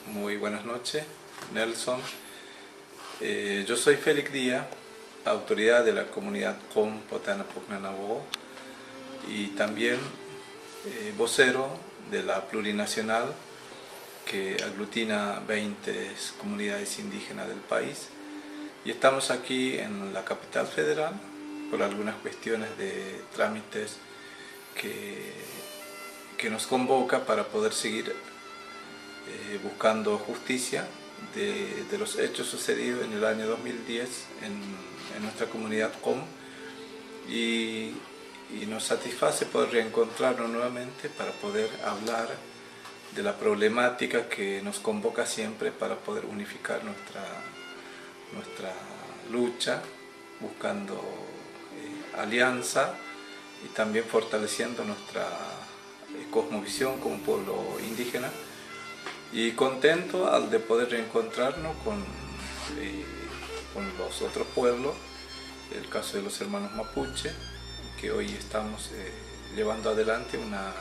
Muy buenas noches, Nelson. Yo soy Félix Díaz, autoridad de la comunidad COM Potana Pucnanabó y también vocero de la plurinacional que aglutina 20 comunidades indígenas del país. Y estamos aquí en la capital federal por algunas cuestiones de trámites que nos convoca para poder seguir buscando justicia de los hechos sucedidos en el año 2010 en nuestra comunidad COM y nos satisface poder reencontrarnos nuevamente para poder hablar de la problemática que nos convoca siempre para poder unificar nuestra lucha, buscando alianza y también fortaleciendo nuestra cosmovisión como pueblo indígena. Y contento de poder reencontrarnos con los otros pueblos, el caso de los hermanos mapuche, que hoy estamos llevando adelante una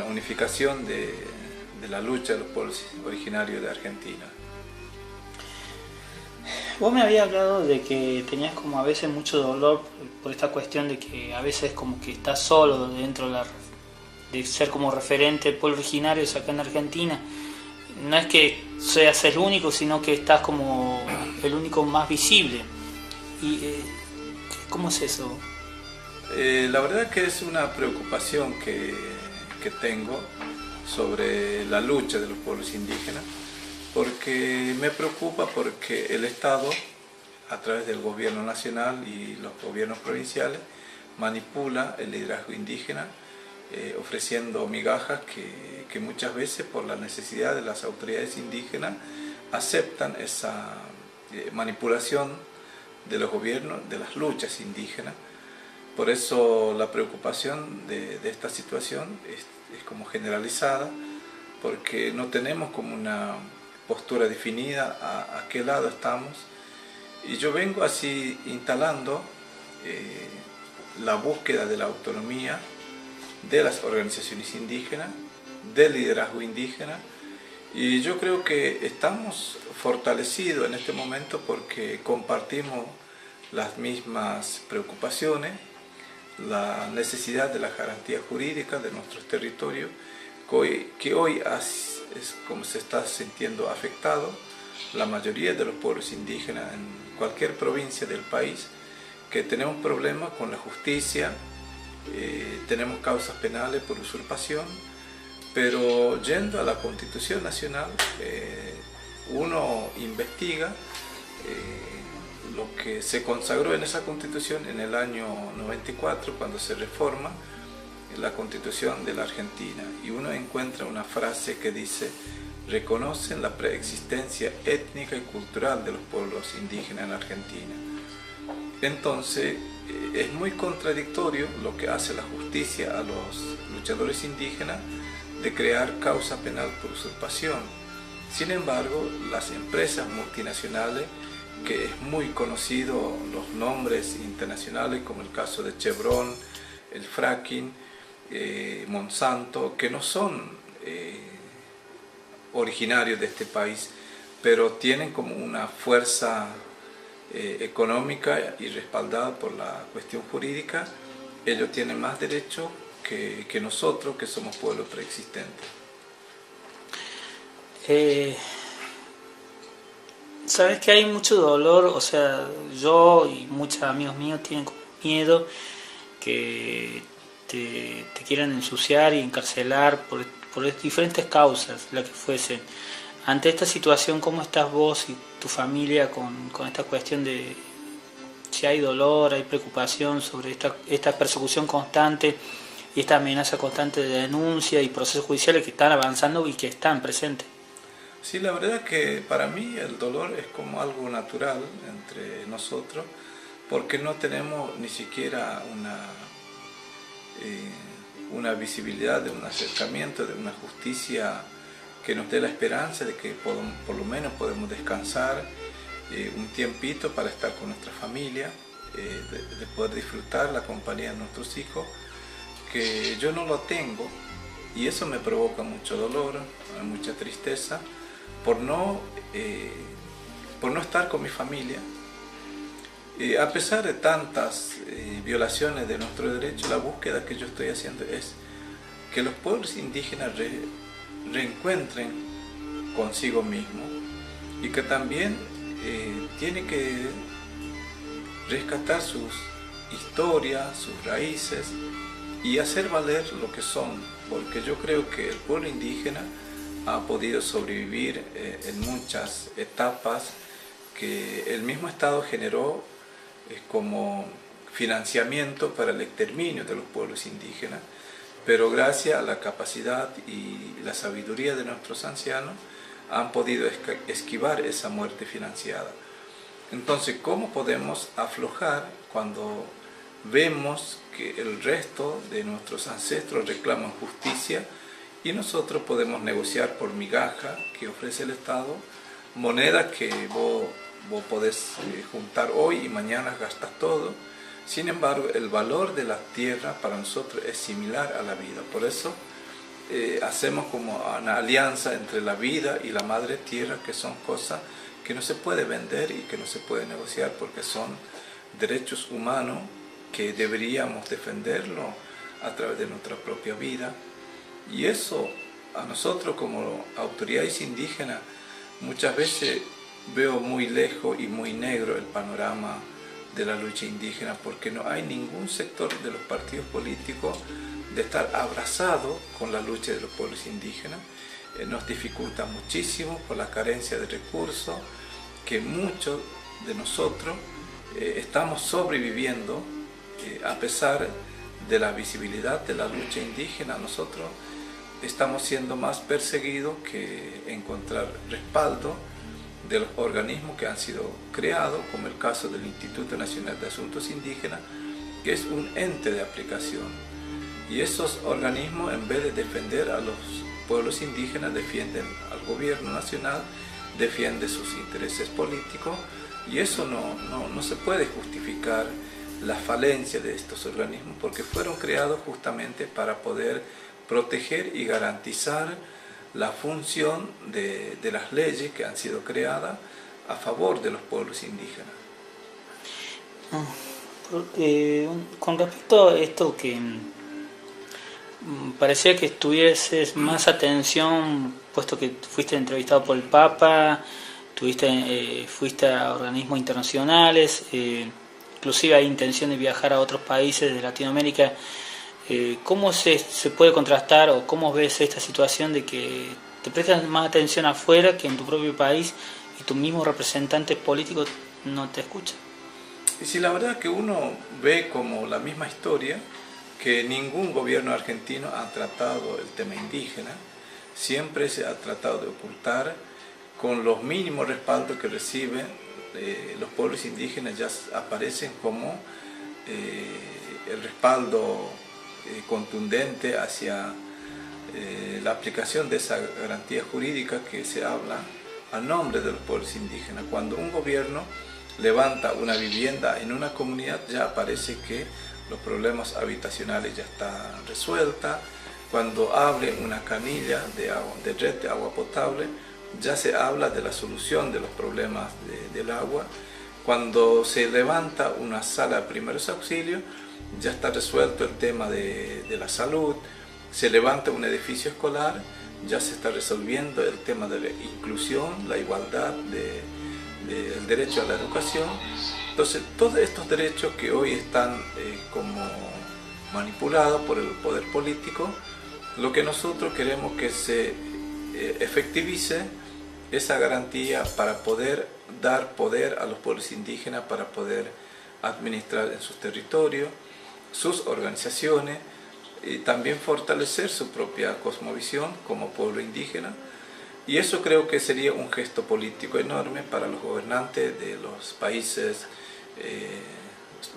unificación de la lucha de los pueblos originarios de Argentina. Vos me habías hablado de que tenías como a veces mucho dolor por esta cuestión de que a veces como que estás solo dentro de ser como referente del pueblo originario acá en Argentina. No es que seas el único, sino que estás como el único más visible. ¿Y cómo es eso? La verdad que es una preocupación que tengo sobre la lucha de los pueblos indígenas, porque me preocupa porque el Estado, a través del gobierno nacional y los gobiernos provinciales, manipula el liderazgo indígena, ofreciendo migajas que muchas veces por la necesidad de las autoridades indígenas aceptan esa manipulación de los gobiernos, de las luchas indígenas. Por eso la preocupación de esta situación es como generalizada, porque no tenemos como una postura definida a qué lado estamos. Y yo vengo así instalando la búsqueda de la autonomía de las organizaciones indígenas, del liderazgo indígena, y yo creo que estamos fortalecidos en este momento porque compartimos las mismas preocupaciones, la necesidad de la garantía jurídica de nuestros territorios, que hoy es como se está sintiendo afectado la mayoría de los pueblos indígenas en cualquier provincia del país, que tenemos problemas con la justicia. Tenemos causas penales por usurpación, pero yendo a la Constitución Nacional, uno investiga lo que se consagró en esa Constitución en el año 94, cuando se reforma la Constitución de la Argentina, y uno encuentra una frase que dice: reconocen la preexistencia étnica y cultural de los pueblos indígenas en Argentina. Entonces, es muy contradictorio lo que hace la justicia a los luchadores indígenas de crear causa penal por usurpación. Sin embargo, las empresas multinacionales, que es muy conocido los nombres internacionales, como el caso de Chevron, el fracking, Monsanto, que no son originarios de este país, pero tienen como una fuerza económica y respaldada por la cuestión jurídica, ellos tienen más derecho que nosotros, que somos pueblo preexistente. Sabes que hay mucho dolor, o sea, yo y muchos amigos míos tienen miedo que te quieran ensuciar y encarcelar por diferentes causas, la que fuesen. Ante esta situación, ¿cómo estás vos y tu familia con esta cuestión de si hay dolor, hay preocupación sobre esta persecución constante y esta amenaza constante de denuncia y procesos judiciales que están avanzando y que están presentes? Sí, la verdad que para mí el dolor es como algo natural entre nosotros, porque no tenemos ni siquiera una visibilidad de un acercamiento, de una justicia que nos dé la esperanza de que por lo menos podemos descansar un tiempito para estar con nuestra familia, de poder disfrutar la compañía de nuestros hijos, que yo no lo tengo, y eso me provoca mucho dolor, mucha tristeza, por no, por no estar con mi familia. A pesar de tantas violaciones de nuestros derechos, la búsqueda que yo estoy haciendo es que los pueblos indígenas reencuentren consigo mismos y que también tienen que rescatar sus historias, sus raíces y hacer valer lo que son, porque yo creo que el pueblo indígena ha podido sobrevivir en muchas etapas que el mismo Estado generó como financiamiento para el exterminio de los pueblos indígenas, pero gracias a la capacidad y la sabiduría de nuestros ancianos han podido esquivar esa muerte financiada. Entonces, ¿cómo podemos aflojar cuando vemos que el resto de nuestros ancestros reclaman justicia y nosotros podemos negociar por migaja que ofrece el Estado, moneda que vos podés juntar hoy y mañana gastas todo? Sin embargo, el valor de la tierra para nosotros es similar a la vida. Por eso hacemos como una alianza entre la vida y la madre tierra, que son cosas que no se puede vender y que no se puede negociar, porque son derechos humanos que deberíamos defenderlo a través de nuestra propia vida. Y eso a nosotros como autoridades indígenas muchas veces veo muy lejos y muy negro el panorama de la lucha indígena, porque no hay ningún sector de los partidos políticos de estar abrazado con la lucha de los pueblos indígenas. Nos dificulta muchísimo por la carencia de recursos, que muchos de nosotros estamos sobreviviendo a pesar de la visibilidad de la lucha indígena. Nosotros estamos siendo más perseguidos que encontrar respaldo de los organismos que han sido creados, como el caso del Instituto Nacional de Asuntos Indígenas, que es un ente de aplicación. Y esos organismos, en vez de defender a los pueblos indígenas, defienden al gobierno nacional, defienden sus intereses políticos, y eso no se puede justificar la falencia de estos organismos, porque fueron creados justamente para poder proteger y garantizar la función de las leyes que han sido creadas a favor de los pueblos indígenas. Con respecto a esto que parecía que tuvieses más atención, puesto que fuiste entrevistado por el Papa, fuiste a organismos internacionales, inclusive hay intención de viajar a otros países de Latinoamérica. ¿Cómo se puede contrastar o cómo ves esta situación de que te prestas más atención afuera que en tu propio país y tus mismos representantes políticos no te escuchan? Y si la verdad que uno ve como la misma historia, que ningún gobierno argentino ha tratado el tema indígena, siempre se ha tratado de ocultar con los mínimos respaldos que reciben los pueblos indígenas, ya aparecen como el respaldo contundente hacia la aplicación de esa garantía jurídica que se habla a nombre de los pueblos indígenas. Cuando un gobierno levanta una vivienda en una comunidad, ya aparece que los problemas habitacionales ya están resueltos. Cuando abre una canilla de red de agua potable, ya se habla de la solución de los problemas del agua. Cuando se levanta una sala de primeros auxilios, ya está resuelto el tema de la salud. Se levanta un edificio escolar, ya se está resolviendo el tema de la inclusión, la igualdad, del derecho a la educación. Entonces, todos estos derechos que hoy están como manipulados por el poder político, lo que nosotros queremos que se efectivice esa garantía para poder dar poder a los pueblos indígenas, para poder administrar en sus territorios, sus organizaciones, y también fortalecer su propia cosmovisión como pueblo indígena. Y eso creo que sería un gesto político enorme para los gobernantes de los países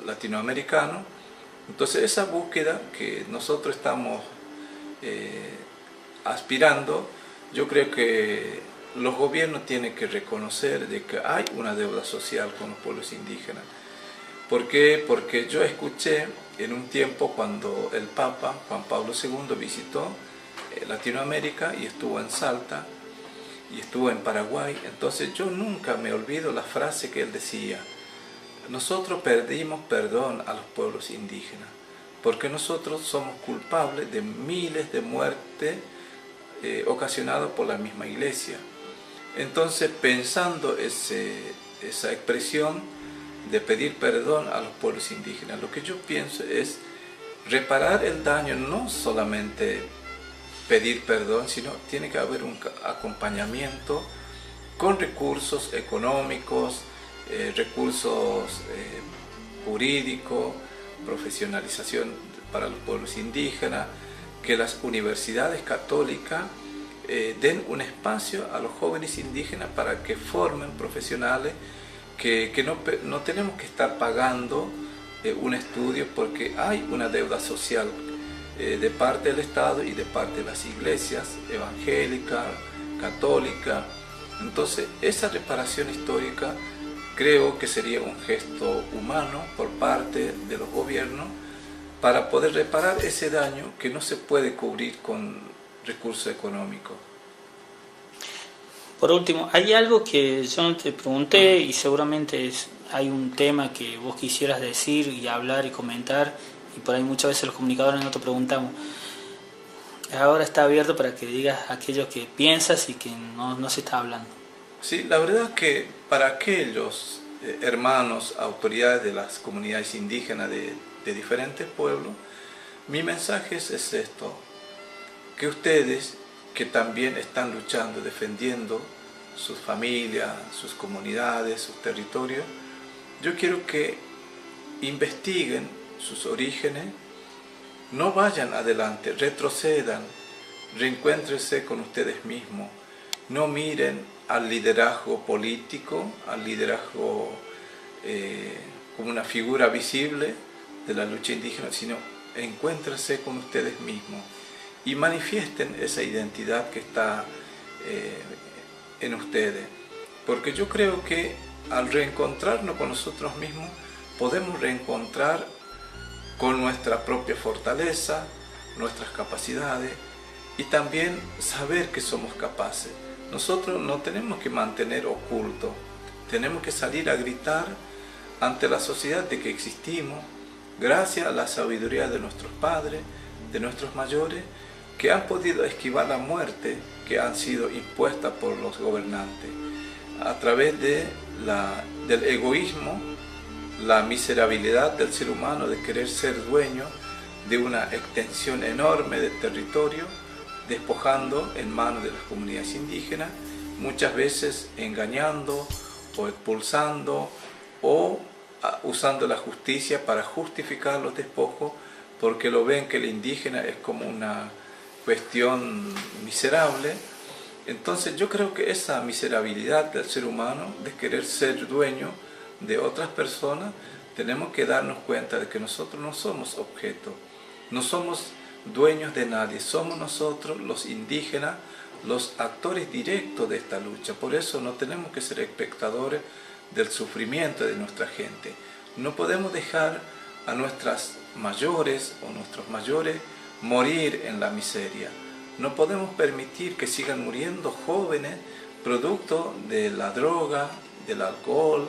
latinoamericanos. Entonces esa búsqueda que nosotros estamos aspirando, yo creo que los gobiernos tienen que reconocer de que hay una deuda social con los pueblos indígenas. ¿Por qué? Porque yo escuché en un tiempo cuando el Papa Juan Pablo II visitó Latinoamérica y estuvo en Salta, y estuvo en Paraguay. Entonces yo nunca me olvido la frase que él decía: nosotros pedimos perdón a los pueblos indígenas porque nosotros somos culpables de miles de muertes ocasionadas por la misma iglesia. Entonces, pensando esa expresión de pedir perdón a los pueblos indígenas, lo que yo pienso es reparar el daño, no solamente pedir perdón, sino tiene que haber un acompañamiento con recursos económicos, recursos jurídicos, profesionalización para los pueblos indígenas, que las universidades católicas den un espacio a los jóvenes indígenas para que formen profesionales, que no tenemos que estar pagando un estudio, porque hay una deuda social de parte del Estado y de parte de las iglesias evangélicas, católicas. Entonces, esa reparación histórica creo que sería un gesto humano por parte de los gobiernos para poder reparar ese daño que no se puede cubrir con recursos económicos. Por último, hay algo que yo no te pregunté y seguramente hay un tema que vos quisieras decir y hablar y comentar, y por ahí muchas veces los comunicadores no te preguntamos. Ahora está abierto para que digas aquello que piensas y que no se está hablando. Sí, la verdad que para aquellos hermanos, autoridades de las comunidades indígenas de diferentes pueblos, mi mensaje es esto: que ustedes, que también están luchando, defendiendo sus familias, sus comunidades, sus territorios, yo quiero que investiguen sus orígenes, no vayan adelante, retrocedan, reencuéntrense con ustedes mismos, no miren al liderazgo político, al liderazgo como una figura visible de la lucha indígena, sino encuéntrense con ustedes mismos y manifiesten esa identidad que está en ustedes, porque yo creo que al reencontrarnos con nosotros mismos podemos reencontrar con nuestra propia fortaleza, nuestras capacidades, y también saber que somos capaces. Nosotros no tenemos que mantener oculto, tenemos que salir a gritar ante la sociedad de que existimos, gracias a la sabiduría de nuestros padres, de nuestros mayores, que han podido esquivar la muerte que han sido impuestas por los gobernantes, a través del egoísmo, la miserabilidad del ser humano de querer ser dueño de una extensión enorme de territorio, despojando en manos de las comunidades indígenas, muchas veces engañando o expulsando o usando la justicia para justificar los despojos, porque lo ven que el indígena es como una cuestión miserable. Entonces yo creo que esa miserabilidad del ser humano de querer ser dueño de otras personas, tenemos que darnos cuenta de que nosotros no somos objeto, no somos dueños de nadie, somos nosotros los indígenas los actores directos de esta lucha. Por eso no tenemos que ser espectadores del sufrimiento de nuestra gente. No podemos dejar a nuestras mayores o nuestros mayores morir en la miseria. No podemos permitir que sigan muriendo jóvenes producto de la droga, del alcohol,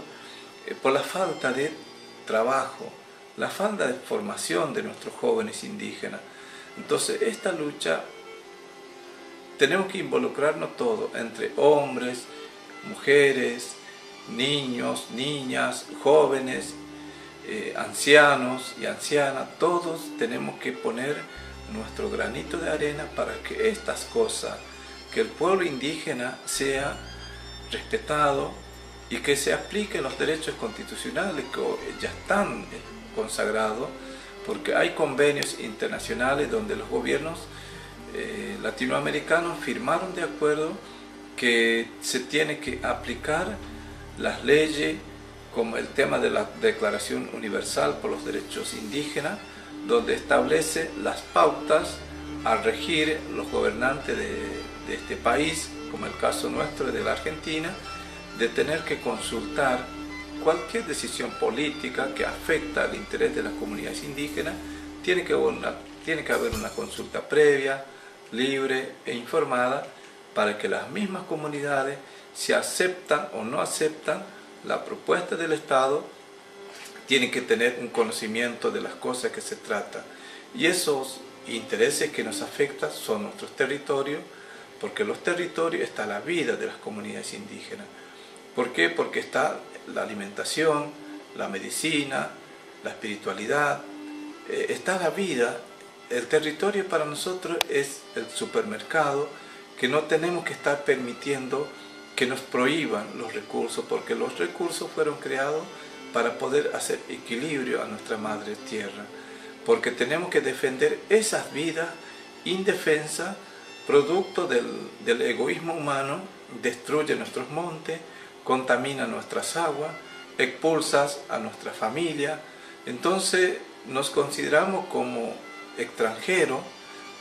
por la falta de trabajo, la falta de formación de nuestros jóvenes indígenas. Entonces, esta lucha tenemos que involucrarnos todos, entre hombres, mujeres, niños, niñas, jóvenes, ancianos y ancianas. Todos tenemos que poner nuestro granito de arena para que estas cosas, que el pueblo indígena sea respetado y que se apliquen los derechos constitucionales que ya están consagrados, porque hay convenios internacionales donde los gobiernos latinoamericanos firmaron de acuerdo que se tiene que aplicar las leyes, como el tema de la Declaración Universal por los Derechos Indígenas, donde establece las pautas a regir los gobernantes de este país, como el caso nuestro de la Argentina, de tener que consultar cualquier decisión política que afecta al interés de las comunidades indígenas. Tiene que haber una consulta previa, libre e informada, para que las mismas comunidades, si aceptan o no aceptan la propuesta del Estado, tienen que tener un conocimiento de las cosas que se trata. Y esos intereses que nos afectan son nuestros territorios, porque en los territorios está la vida de las comunidades indígenas. ¿Por qué? Porque está la alimentación, la medicina, la espiritualidad, está la vida. El territorio para nosotros es el supermercado, que no tenemos que estar permitiendo que nos prohíban los recursos, porque los recursos fueron creados para poder hacer equilibrio a nuestra madre tierra, porque tenemos que defender esas vidas indefensas, producto del egoísmo humano, destruye nuestros montes, contamina nuestras aguas, expulsa a nuestra familia. Entonces nos consideramos como extranjeros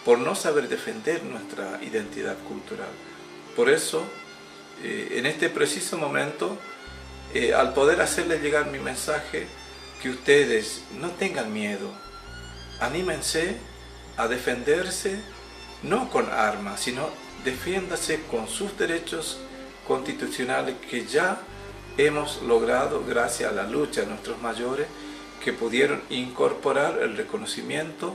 por no saber defender nuestra identidad cultural. Por eso, en este preciso momento, al poder hacerles llegar mi mensaje, que ustedes no tengan miedo, anímense a defenderse, no con armas, sino defiéndase con sus derechos constitucionales que ya hemos logrado gracias a la lucha de nuestros mayores, que pudieron incorporar el reconocimiento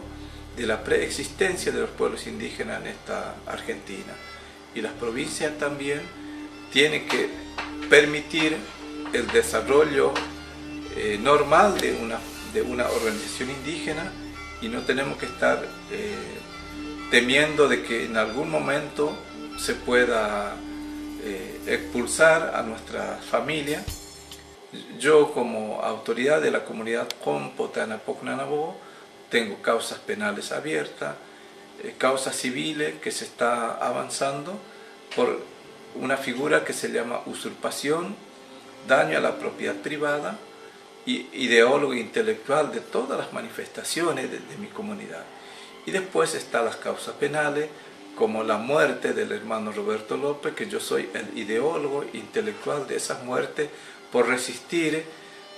de la preexistencia de los pueblos indígenas en esta Argentina. Y las provincias también tienen que permitir el desarrollo normal de una organización indígena, y no tenemos que estar temiendo de que en algún momento se pueda expulsar a nuestra familia. Yo, como autoridad de la comunidad Compotana-Pocnanabó, tengo causas penales abiertas, causas civiles que se está avanzando por una figura que se llama usurpación, daño a la propiedad privada y ideólogo intelectual de todas las manifestaciones de mi comunidad. Y después están las causas penales, como la muerte del hermano Roberto López, que yo soy el ideólogo intelectual de esas muertes por resistir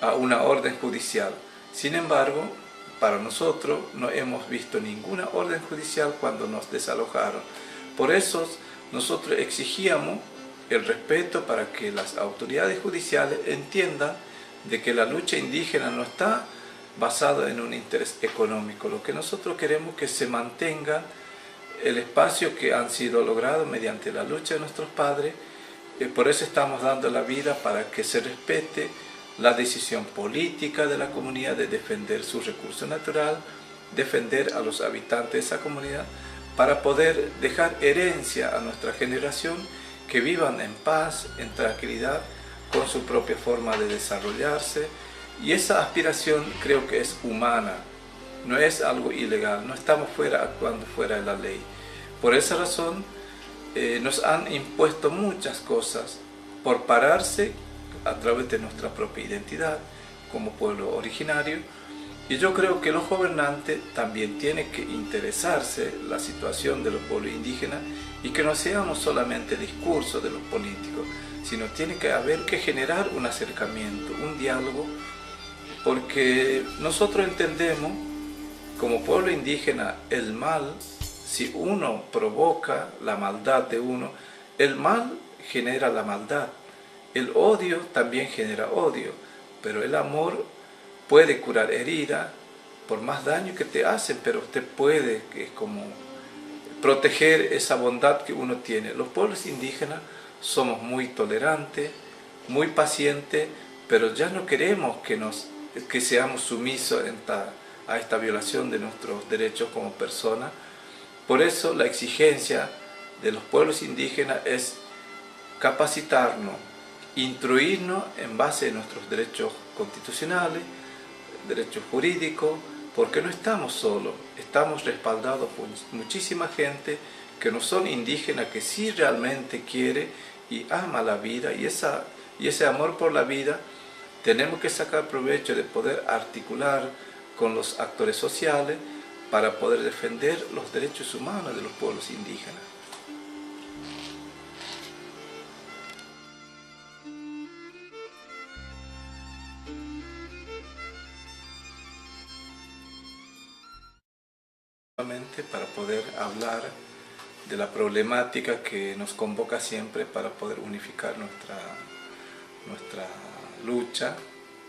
a una orden judicial. Sin embargo, para nosotros no hemos visto ninguna orden judicial cuando nos desalojaron. Por eso nosotros exigíamos el respeto para que las autoridades judiciales entiendan de que la lucha indígena no está basada en un interés económico. Lo que nosotros queremos es que se mantenga el espacio que han sido logrados mediante la lucha de nuestros padres. Por eso estamos dando la vida, para que se respete la decisión política de la comunidad de defender su recurso natural, defender a los habitantes de esa comunidad, para poder dejar herencia a nuestra generación, que vivan en paz, en tranquilidad, con su propia forma de desarrollarse. Y esa aspiración creo que es humana, no es algo ilegal, no estamos actuando fuera de la ley. Por esa razón nos han impuesto muchas cosas por pararse a través de nuestra propia identidad como pueblo originario. Y yo creo que los gobernantes también tienen que interesarse la situación de los pueblos indígenas, y que no seamos solamente discursos de los políticos, sino tiene que haber que generar un acercamiento, un diálogo, porque nosotros entendemos como pueblo indígena el mal. Si uno provoca la maldad de uno, el mal genera la maldad. El odio también genera odio, pero el amor puede curar heridas, por más daño que te hacen, pero usted puede, que es como proteger esa bondad que uno tiene. Los pueblos indígenas somos muy tolerantes, muy pacientes, pero ya no queremos que seamos sumisos a esta violación de nuestros derechos como personas. Por eso la exigencia de los pueblos indígenas es capacitarnos, instruirnos en base a nuestros derechos constitucionales, derechos jurídicos, porque no estamos solos, estamos respaldados por muchísima gente que no son indígenas, que sí realmente quiere y ama la vida, y ese amor por la vida tenemos que sacar provecho de poder articular con los actores sociales para poder defender los derechos humanos de los pueblos indígenas. Para poder hablar de la problemática que nos convoca siempre para poder unificar nuestra lucha,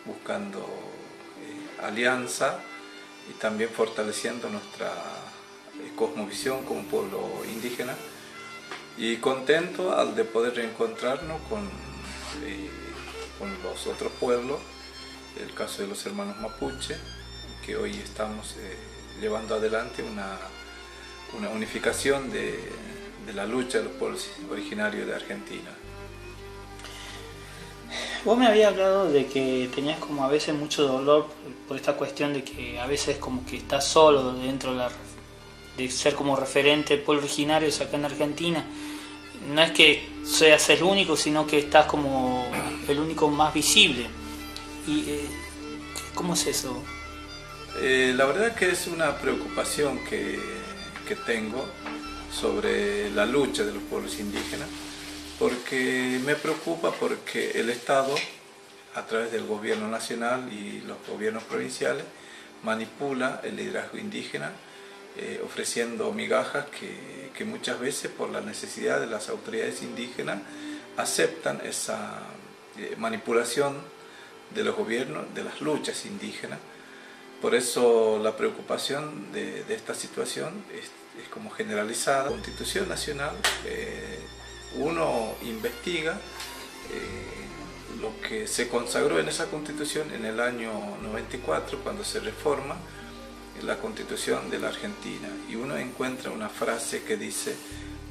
buscando alianza y también fortaleciendo nuestra cosmovisión como pueblo indígena, y contento al de poder reencontrarnos con los otros pueblos, el caso de los hermanos mapuche, que hoy estamos llevando adelante una unificación de la lucha de los pueblos originarios de Argentina. Vos me habías hablado de que tenías como a veces mucho dolor por esta cuestión de que a veces como que estás solo dentro de ser como referente del pueblo originario acá en Argentina. No es que seas el único, sino que estás como el único más visible. ¿Y cómo es eso? La verdad que es una preocupación que tengo sobre la lucha de los pueblos indígenas, porque me preocupa porque el Estado, a través del gobierno nacional y los gobiernos provinciales, manipula el liderazgo indígena, ofreciendo migajas que muchas veces, por la necesidad de las autoridades indígenas, aceptan esa manipulación de los gobiernos, de las luchas indígenas. Por eso la preocupación de esta situación es como generalizada. La Constitución Nacional, uno investiga lo que se consagró en esa Constitución en el año 94, cuando se reforma la Constitución de la Argentina, y uno encuentra una frase que dice: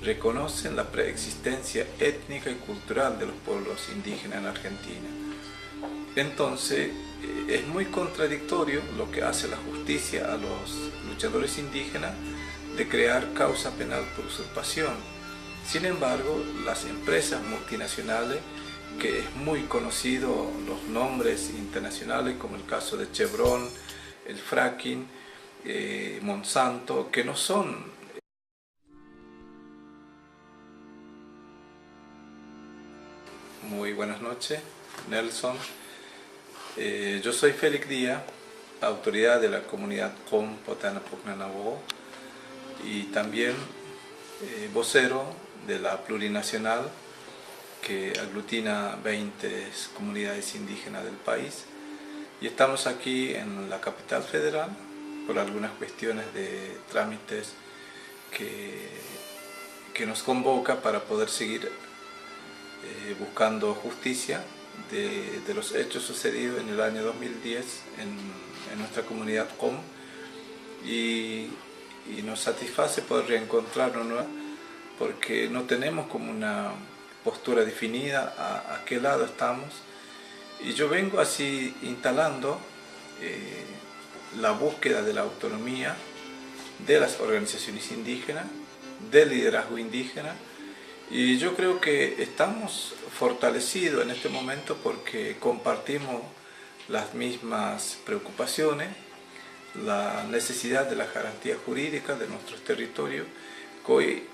reconocen la preexistencia étnica y cultural de los pueblos indígenas en Argentina. Entonces, es muy contradictorio lo que hace la justicia a los luchadores indígenas de crear causa penal por usurpación. Sin embargo, las empresas multinacionales, que es muy conocido los nombres internacionales, como el caso de Chevron, el fracking, Monsanto, que no son... Muy buenas noches, Nelson. Yo soy Félix Díaz, autoridad de la comunidad Com Potana Pucnanabó, y también vocero de la plurinacional que aglutina 20 comunidades indígenas del país. Y estamos aquí en la capital federal por algunas cuestiones de trámites que nos convoca para poder seguir buscando justicia de los hechos sucedidos en el año 2010 en nuestra comunidad Com, y nos satisface poder reencontrarnos, porque no tenemos como una postura definida a qué lado estamos, y yo vengo así instalando la búsqueda de la autonomía de las organizaciones indígenas, del liderazgo indígena. Y yo creo que estamos fortalecidos en este momento porque compartimos las mismas preocupaciones, la necesidad de la garantía jurídica de nuestros territorios,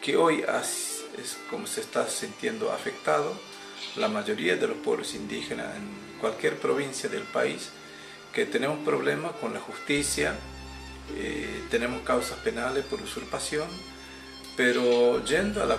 que hoy es como se está sintiendo afectado la mayoría de los pueblos indígenas en cualquier provincia del país, que tenemos problemas con la justicia, tenemos causas penales por usurpación, pero yendo a la